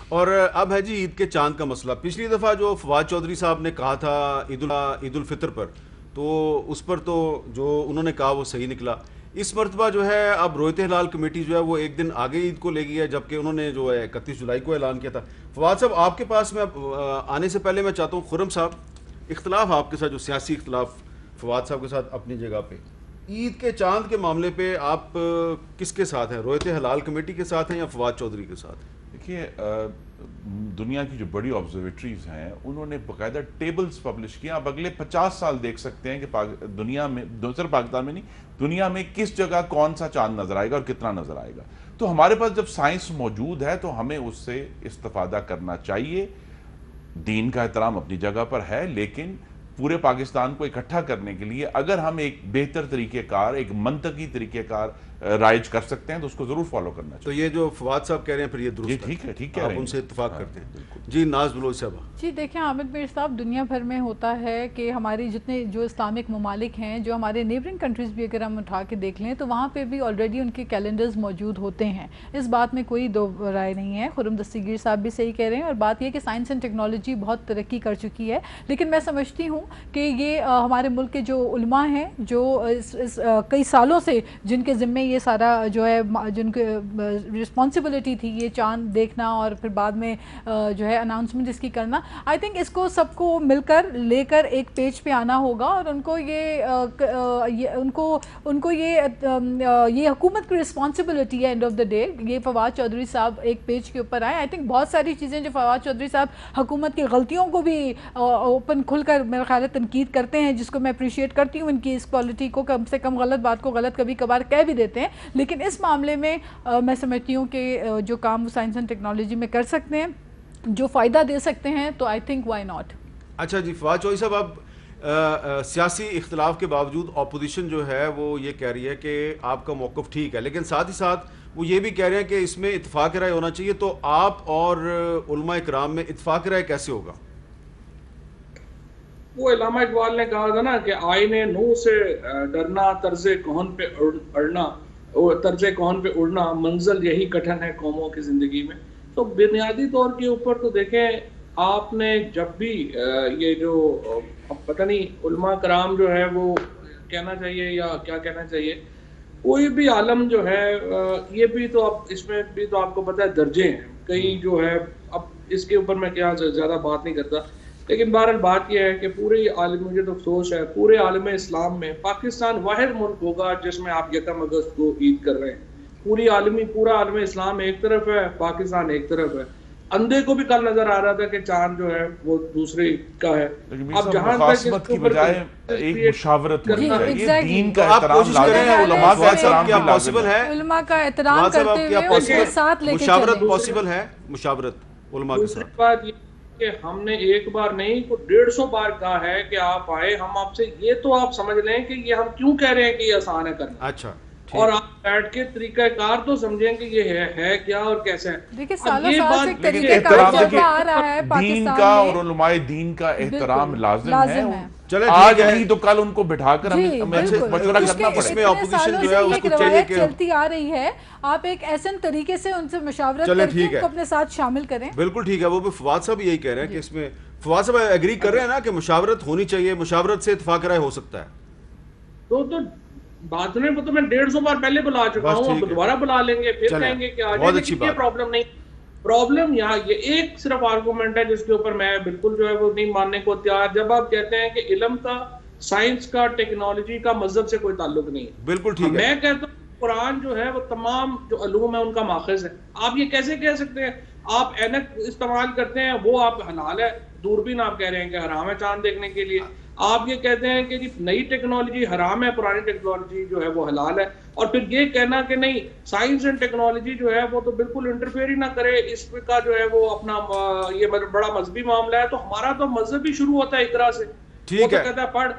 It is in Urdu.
اور اب ہے جی عید کے چاند کا مسئلہ. پچھلی دفعہ جو فواد چودھری صاحب نے کہا تھا عید الفطر پر، تو اس پر تو جو انہوں نے کہا وہ صحیح نکلا. اس مرتبہ جو ہے اب رویت ہلال کمیٹی جو ہے وہ ایک دن آگے عید کو لے گئی ہے، جبکہ انہوں نے جو ہے 31 جولائی کو اعلان کیا تھا. فواد صاحب آپ کے پاس میں آنے سے پہلے میں چاہتا ہوں، خرم صاحب اختلاف آپ کے ساتھ، جو سیاسی اختلاف فواد صاحب کے ساتھ اپنی جگہ پہ، عید کے چاند کے معاملے پہ آپ کس کے ساتھ ہیں؟ رویت ہلال کمیٹی کے ساتھ ہیں یا فواد چودھری کے ساتھ؟ دیکھیے، دنیا کی جو بڑی آبزرویٹریز ہیں انہوں نے باقاعدہ ٹیبلز پبلش کیا. آپ اگلے 50 سال دیکھ سکتے ہیں کہ دنیا میں، صرف پاکستان میں نہیں، دنیا میں کس جگہ کون سا چاند نظر آئے گا اور کتنا نظر آئے گا. تو ہمارے پاس جب سائنس موجود ہے تو ہمیں اس سے استفادہ کرنا چاہیے. دین کا احترام اپنی جگہ پر ہے، لیکن پورے پاکستان کو اکٹھا کرنے کے لیے اگر ہم ایک بہتر طریقہ کار، ایک منطقی طریقہ کار رائج کر سکتے ہیں تو اس کو ضرور فالو کرنا چاہیے. تو یہ جو فواد صاحب کہہ رہے ہیں پھر یہ درست ہے؟ ٹھیک ہے، ٹھیک ہے، آپ ان سے اتفاق کرتے ہیں؟ جی ناز بلوچ صاحب. جی دیکھیں عامر میر صاحب، دنیا بھر میں ہوتا ہے کہ ہماری جتنے جو اسلامک ممالک ہیں، جو ہمارے نیبرنگ کنٹریز بھی اگر ہم اٹھا کے دیکھ لیں تو وہاں پہ بھی آلریڈی ان کے کیلنڈرز موجود ہوتے ہیں. اس بات میں کوئی دو رائے نہیں ہے. خرم دستگیر صاحب بھی صحیح کہہ رہے ہیں. اور بات یہ کہ سائنس اینڈ ٹیکنالوجی بہت ترقی کر چکی ہے، لیکن میں سمجھتی ہوں کہ یہ ہمارے ملک کے جو علماء ہیں، جو کئی سالوں سے جن کے ذمے یہ سارا جو ہے، جن کے رسپانسبلٹی تھی یہ چاند دیکھنا اور پھر بعد میں جو ہے اناؤنسمنٹ اس کی کرنا، آئی تھنک اس کو سب کو مل کر لے کر ایک پیج پہ آنا ہوگا. اور ان کو یہ حکومت کی رسپانسبلٹی ہے. اینڈ آف دا ڈے یہ فواد چودھری صاحب ایک پیج کے اوپر آئے. آئی تھنک بہت ساری چیزیں جو فواد چودھری صاحب حکومت کی غلطیوں کو بھی اوپن کھل کر میرا خیال ہے تنقید کرتے ہیں، جس کو میں اپریشیٹ کرتی ہوں. ان کی اس کوالٹی کو، کم سے کم غلط بات کو غلط کبھی کبھار کہہ بھی دیتے ہیں. لیکن اس معاملے میں میں سمجھتی ہوں کہ جو کام وہ سائنس اینڈ ٹیکنالوجی میں کر سکتے ہیں، جو فائدہ دے سکتے ہیں، تو آئی تھنک وائی ناٹ. اچھا جی فواد چودھری صاحب، اب سیاسی اختلاف کے باوجود اپوزیشن جو ہے وہ یہ کہہ رہی ہے کہ آپ کا موقف ٹھیک ہے، لیکن ساتھ ہی ساتھ وہ یہ بھی کہہ رہے ہیں کہ اس میں اتفاق رائے ہونا چاہیے. تو آپ اور علماء کرام میں اتفاق رائے کیسے ہوگا؟ وہ علامہ اقبال نے کہا تھا نا کہ آئینے نو سے ڈرنا، طرز کہن پہ اڑنا، منزل یہی کٹھن ہے قوموں کی زندگی میں. تو بنیادی طور کے اوپر تو دیکھیں، آپ نے جب بھی یہ جو پتہ نہیں علماء کرام جو ہے وہ کہنا چاہیے یا کیا کہنا چاہیے، کوئی بھی عالم جو ہے، یہ بھی تو اب اس میں بھی تو آپ کو پتہ ہے درجے ہیں کئی جو ہے. اب اس کے اوپر میں کیا زیادہ بات نہیں کرتا، لیکن بہرحال بات یہ ہے کہ پورے عالم، مجھے تو افسوس ہے، پورے عالم اسلام میں پاکستان واحد ملک ہوگا جس میں آپ 1 اگست کو عید کر رہے ہیں. پورا عالم اسلام ایک طرف ہے، پاکستان ایک طرف ہے. اندھے کو بھی کل نظر آ رہا تھا کہ چاند جو ہے وہ دوسرے کا ہے. اب جہاں تک کی بجائے ایک مشاورت ہونی چاہیے، دین کا احترام لازم ہے، علماء کا احترام بھی لازم ہے. علماء کا احترام کرتے ہوئے اس کے ساتھ لے کے چلیں. مشاورت پاسبل ہے، مشاورت علماء کے ساتھ. دوسری بات یہ کہ ہم نے ایک بار نہیں 150 بار کہا ہے کہ آپ آئے. ہم آپ سے یہ تو آپ سمجھ لیں کہ یہ ہم کیوں کہہ رہے ہیں کہ یہ آسان ہے کرنا. اچھا، اور آپ بیٹھ کے طریقہ کار تو سمجھیں کہ یہ ہے کیا اور کیسے ہے. دیکھیں سالوں سال سے ایک طریقہ کار چلتا آ رہا ہے پاکستان دین میں، کا اور علماء دین کا احترام لازم ہے. چلے آج نہیں تو کل ان کو بٹھا کر ہمیں مشورہ کرنا اس پڑے. میں اپوزیشن جو ہے اس کو چاہیے کہ چلتی آ رہی ہے، آپ ایک ایسے طریقے سے ان سے مشاورت کر کے ان کو اپنے ساتھ شامل کریں. بالکل ٹھیک ہے. وہ بھی فواد صاحب یہی کہہ رہے ہیں کہ اس میں فواد صاحب ایگری کر رہے ہیں نا کہ مشاورت ہونی چاہیے، مشاورت سے اتفاق رائے ہو سکتا ہے. تو بات نہیں، وہ تو میں 150 بار پہلے بلا چکا ہوں، اب دوبارہ بلا لیں گے، پھر کہیں گے کہ آ جائیں. یہ پرابلم نہیں. پرابلم یہاں یہ ایک صرف آرگومنٹ ہے جس کے اوپر میں بالکل جو ہے وہ نہیں ماننے کو تیار. جب آپ کہتے ہیں کہ علم کا، سائنس کا، ٹیکنالوجی کا مذہب سے کوئی تعلق نہیں ہے. بالکل ٹھیک ہے. میں کہتا ہوں قرآن جو ہے وہ تمام جو علوم ہے ان کا ماخذ ہے. آپ یہ کیسے کہہ سکتے ہیں؟ آپ اینک استعمال کرتے ہیں وہ آپ حلال ہے، دوربین آپ کہہ رہے ہیں کہ حرام ہے چاند دیکھنے کے لیے. آپ یہ کہتے ہیں کہ نئی ٹیکنالوجی حرام ہے، پرانی ٹیکنالوجی جو ہے وہ حلال ہے. اور پھر یہ کہنا کہ نہیں سائنس اینڈ ٹیکنالوجی جو ہے وہ تو بالکل انٹرفیئر ہی نہ کرے، اس کا جو ہے وہ اپنا یہ بڑا مذہبی معاملہ ہے. تو ہمارا تو مذہب ہی شروع ہوتا ہے اقرا سے. ٹھیک ہے. وہ تو کہتا ہے پڑھ